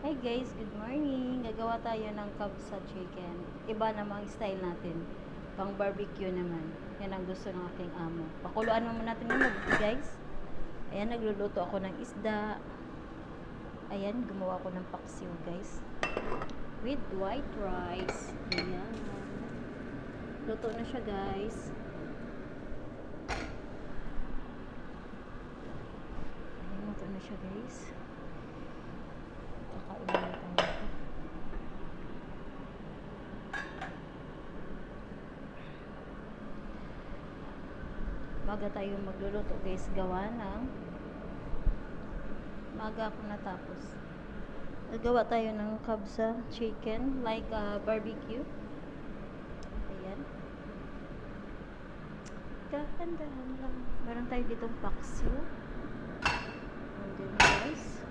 Hi guys, good morning. Gagawa tayo ng kabsa chicken. Iba namang style natin. Pang barbecue naman. Yan ang gusto ng aking amo. Pakuluan mo muna natin ng mabuti guys. Ayan, nagluluto ako ng isda. Ayan, gumawa ako ng paksiw guys. With white rice. Ayan. Luto na siya guys. Ayan, luto na siya guys. Kakain na tayo. Maga tayo magluluto guys, gawa ng maga ako natapos. Nagawa tayo ng kabsa chicken like barbecue. Ayan, dahan-dahan lang. Meron tayo ditong paksiw. Ayan guys,